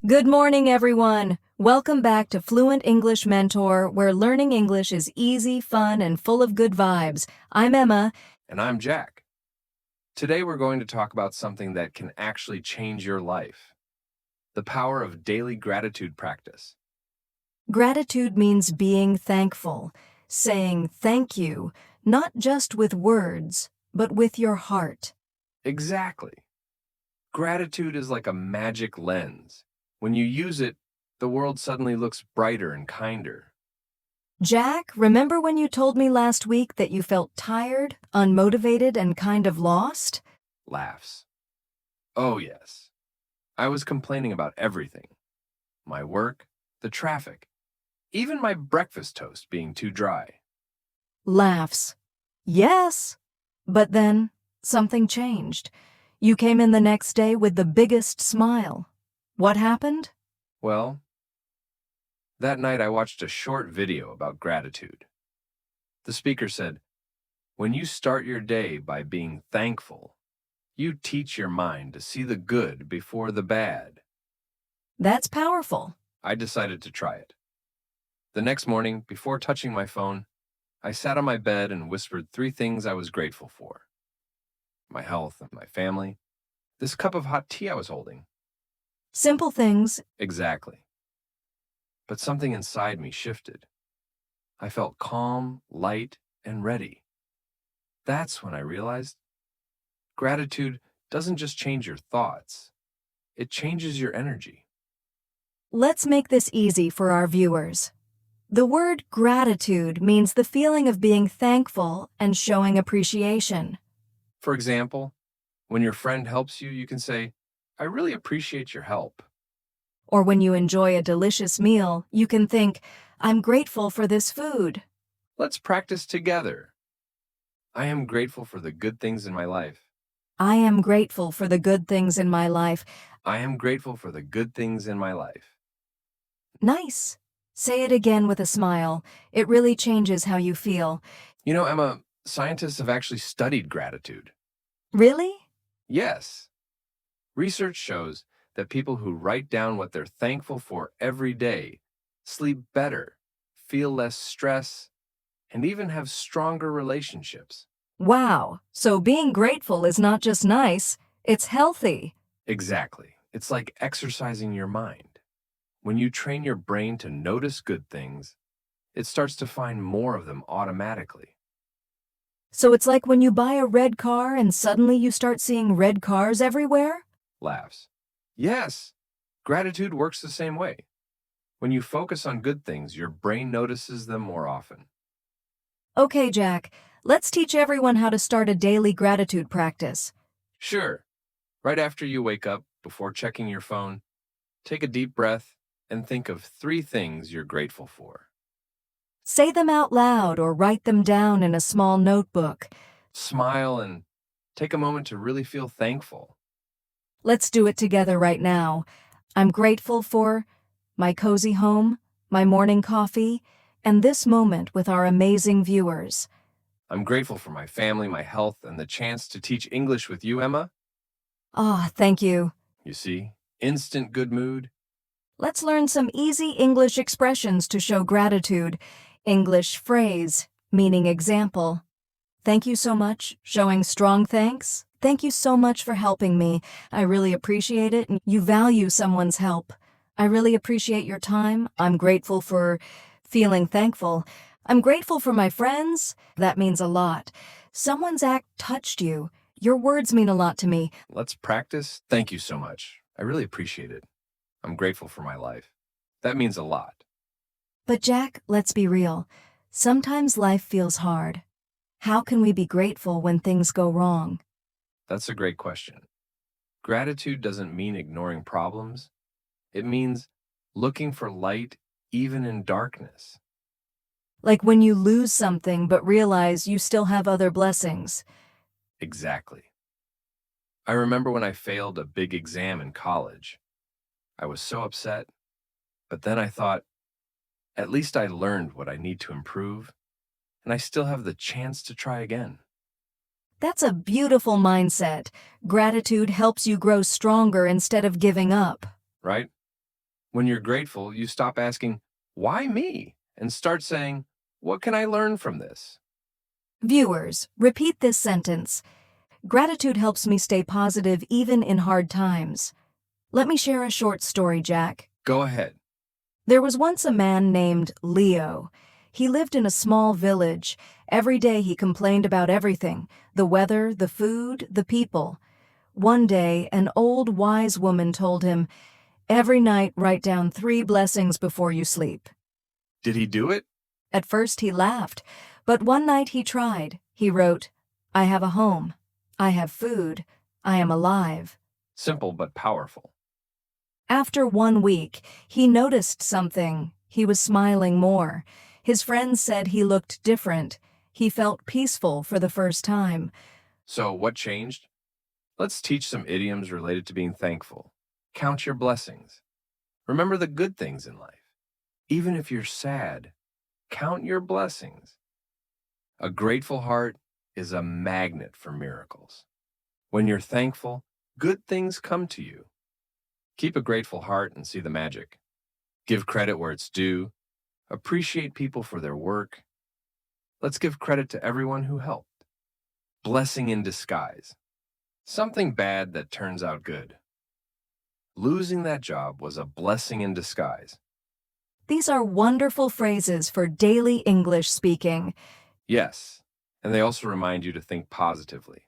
Good morning, everyone. Welcome back to Fluent English Mentor, where learning English is easy, fun, and full of good vibes. I'm Emma. And I'm Jack. Today we're going to talk about something that can actually change your life. The power of daily gratitude practice. Gratitude means being thankful, saying thank you, not just with words, but with your heart. Exactly. Gratitude is like a magic lens. When you use it, the world suddenly looks brighter and kinder. Jack, remember when you told me last week that you felt tired, unmotivated, and kind of lost? Laughs. Oh, yes. I was complaining about everything. My work, the traffic, even my breakfast toast being too dry. Laughs. Yes. But then, something changed. You came in the next day with the biggest smile. What happened? Well, that night I watched a short video about gratitude. The speaker said, "When you start your day by being thankful, you teach your mind to see the good before the bad." That's powerful. I decided to try it. The next morning, before touching my phone, I sat on my bed and whispered 3 things I was grateful for: my health and my family, this cup of hot tea I was holding. Simple things. Exactly. But something inside me shifted. I felt calm, light, and ready. That's when I realized gratitude doesn't just change your thoughts, it changes your energy. Let's make this easy for our viewers. The word gratitude means the feeling of being thankful and showing appreciation. For example, when your friend helps you, you can say, "I really appreciate your help." Or when you enjoy a delicious meal, you can think, I'm grateful for this food. Let's practice together. I am grateful for the good things in my life. I am grateful for the good things in my life. I am grateful for the good things in my life. Nice. Say it again with a smile. It really changes how you feel. You know, Emma, scientists have actually studied gratitude. Really? Yes. Research shows that people who write down what they're thankful for every day sleep better, feel less stress, and even have stronger relationships. Wow. So being grateful is not just nice, it's healthy. Exactly. It's like exercising your mind. When you train your brain to notice good things, it starts to find more of them automatically. So it's like when you buy a red car and suddenly you start seeing red cars everywhere? Laughs. Yes, gratitude works the same way. When you focus on good things, your brain notices them more often. Okay, Jack, let's teach everyone how to start a daily gratitude practice. Sure, right after you wake up, before checking your phone, take a deep breath and think of 3 things you're grateful for. Say them out loud or write them down in a small notebook. Smile and take a moment to really feel thankful. Let's do it together right now. I'm grateful for my cozy home, my morning coffee, and this moment with our amazing viewers. I'm grateful for my family, my health, and the chance to teach English with you, Emma. Ah, thank you. You see, instant good mood. Let's learn some easy English expressions to show gratitude. English phrase, meaning example. Thank you so much, showing strong thanks. Thank you so much for helping me. I really appreciate it. You value someone's help. I really appreciate your time. I'm grateful for feeling thankful. I'm grateful for my friends. That means a lot. Someone's act touched you. Your words mean a lot to me. Let's practice. Thank you so much. I really appreciate it. I'm grateful for my life. That means a lot. But Jack, let's be real. Sometimes life feels hard. How can we be grateful when things go wrong? That's a great question. Gratitude doesn't mean ignoring problems. It means looking for light even in darkness. Like when you lose something but realize you still have other blessings. Exactly. I remember when I failed a big exam in college. I was so upset, but then I thought, at least I learned what I need to improve, and I still have the chance to try again. That's a beautiful mindset. Gratitude helps you grow stronger instead of giving up. Right? When you're grateful, you stop asking, why me? And start saying, what can I learn from this? Viewers, repeat this sentence. Gratitude helps me stay positive even in hard times. Let me share a short story, Jack. Go ahead. There was once a man named Leo. He lived in a small village. Every day he complained about everything: the weather, the food, the people. One day, an old wise woman told him, "Every night write down 3 blessings before you sleep." Did he do it? At first he laughed, but one night he tried. He wrote, "I have a home. I have food. I am alive." Simple but powerful. After 1 week, he noticed something. He was smiling more. His friends said he looked different. He felt peaceful for the first time. So, what changed? Let's teach some idioms related to being thankful. Count your blessings. Remember the good things in life. Even if you're sad, count your blessings. A grateful heart is a magnet for miracles. When you're thankful, good things come to you. Keep a grateful heart and see the magic. Give credit where it's due. Appreciate people for their work. Let's give credit to everyone who helped. Blessing in disguise. Something bad that turns out good. Losing that job was a blessing in disguise. These are wonderful phrases for daily English speaking. Yes, and they also remind you to think positively.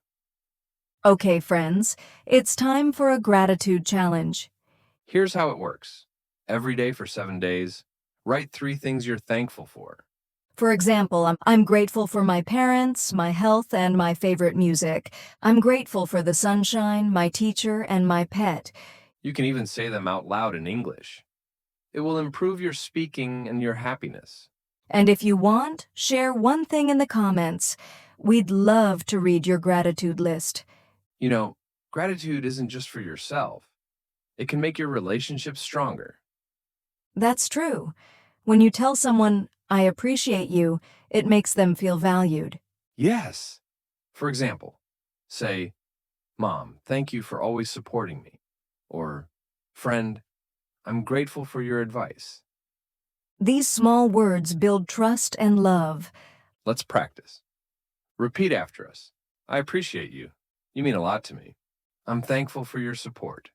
Okay, friends, it's time for a gratitude challenge. Here's how it works. Every day for 7 days, write 3 things you're thankful for. For example, I'm grateful for my parents, my health, and my favorite music. I'm grateful for the sunshine, my teacher, and my pet. You can even say them out loud in English. It will improve your speaking and your happiness. And if you want, share one thing in the comments. We'd love to read your gratitude list. You know, gratitude isn't just for yourself. It can make your relationships stronger. That's true. When you tell someone, "I appreciate you," it makes them feel valued. Yes. For example, say, Mom, thank you for always supporting me. Or, Friend, I'm grateful for your advice. These small words build trust and love. Let's practice. Repeat after us. I appreciate you. You mean a lot to me. I'm thankful for your support.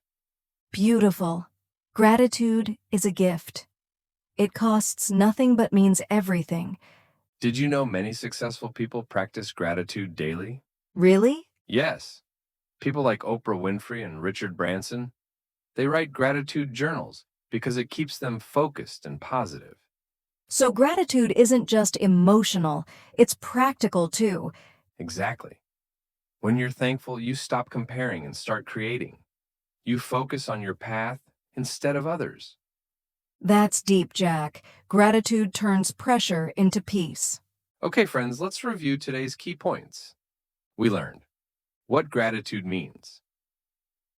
Beautiful. Gratitude is a gift. It costs nothing but means everything. Did you know many successful people practice gratitude daily? Really? Yes. People like Oprah Winfrey and Richard Branson, they write gratitude journals because it keeps them focused and positive. So gratitude isn't just emotional, it's practical too. Exactly. When you're thankful, you stop comparing and start creating. You focus on your path instead of others. That's deep, Jack. Gratitude turns pressure into peace. Okay, friends, let's review today's key points. We learned what gratitude means,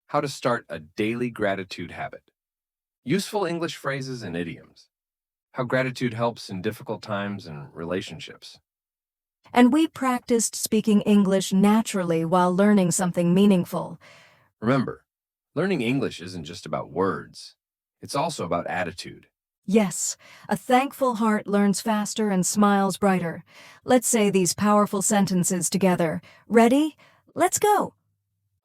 how to start a daily gratitude habit, useful English phrases and idioms, how gratitude helps in difficult times and relationships. And we practiced speaking English naturally while learning something meaningful. Remember, learning English isn't just about words, it's also about attitude. Yes, a thankful heart learns faster and smiles brighter. Let's say these powerful sentences together. Ready? Let's go.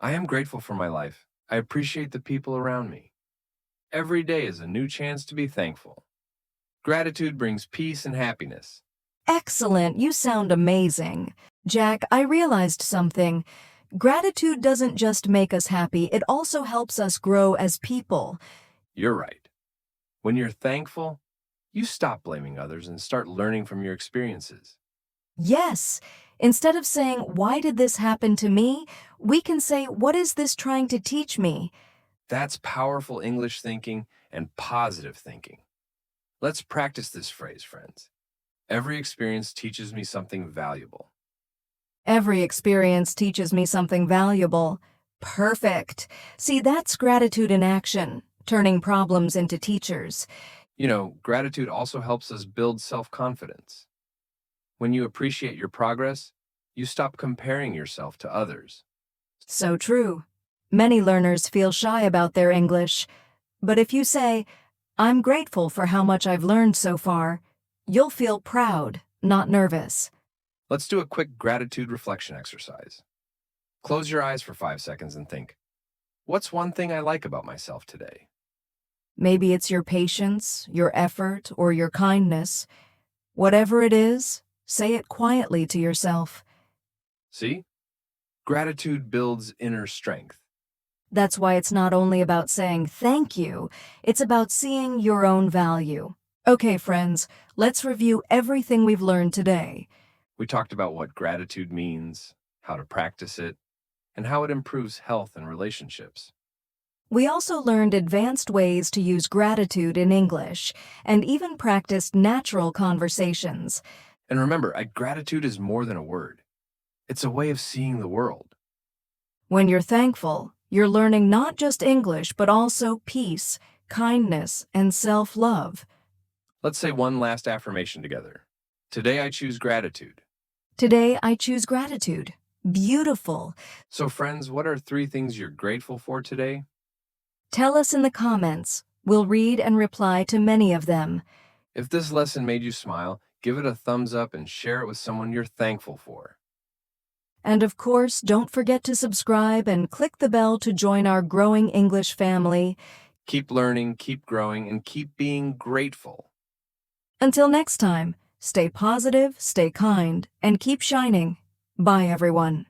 I am grateful for my life. I appreciate the people around me. Every day is a new chance to be thankful. Gratitude brings peace and happiness. Excellent, you sound amazing. Jack, I realized something. Gratitude doesn't just make us happy, it also helps us grow as people. You're right. When you're thankful, you stop blaming others and start learning from your experiences. Yes, instead of saying, "Why did this happen to me?" we can say, "What is this trying to teach me?" That's powerful English thinking and positive thinking. Let's practice this phrase, friends. Every experience teaches me something valuable. Every experience teaches me something valuable. Perfect. See, that's gratitude in action, turning problems into teachers. You know, gratitude also helps us build self-confidence. When you appreciate your progress, you stop comparing yourself to others. So true. Many learners feel shy about their English. But if you say, I'm grateful for how much I've learned so far. You'll feel proud, not nervous. Let's do a quick gratitude reflection exercise. Close your eyes for 5 seconds and think, what's one thing I like about myself today? Maybe it's your patience, your effort, or your kindness. Whatever it is, say it quietly to yourself. See? Gratitude builds inner strength. That's why it's not only about saying thank you, it's about seeing your own value. Okay, friends, let's review everything we've learned today. We talked about what gratitude means, how to practice it, and how it improves health and relationships. We also learned advanced ways to use gratitude in English and even practiced natural conversations. And remember, gratitude is more than a word. It's a way of seeing the world. When you're thankful, you're learning not just English but also peace, kindness, and self-love. Let's say one last affirmation together. Today I choose gratitude. Today, I choose gratitude. Beautiful. So friends, what are 3 things you're grateful for today? Tell us in the comments. We'll read and reply to many of them. If this lesson made you smile, give it a thumbs up and share it with someone you're thankful for. And of course, don't forget to subscribe and click the bell to join our growing English family. Keep learning, keep growing, and keep being grateful. Until next time, stay positive, stay kind, and keep shining. Bye, everyone.